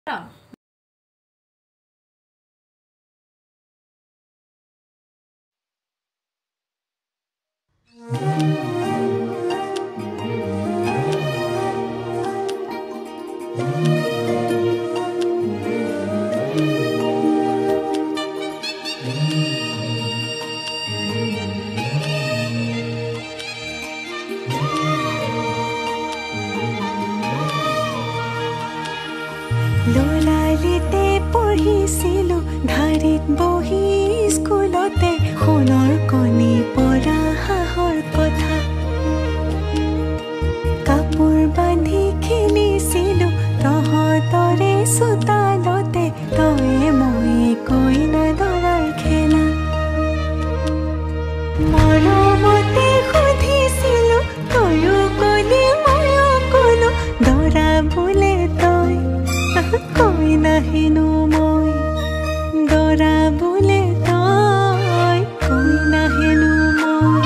না। ললালিতে পঢ়িছিলো ধাৰিত বহি স্কুলতে সোণৰ কণী পৰা হাঁহৰ কথা কাপোৰ বান্ধি খেলিছিলো তহঁতৰে চোতালতে তয়ে মই কইনা দৰাৰ খেলা মৰমতে সুধিছিলো তয়ো কলি ময়ো কলো দৰা বোলে তই কইনা হেনো মই দৰা বোলে তই কইনা হেনো মই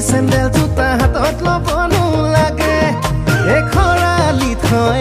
চেন্দেল জোতা হাতত ল'ব নোলাগে এই খৰালি থৈ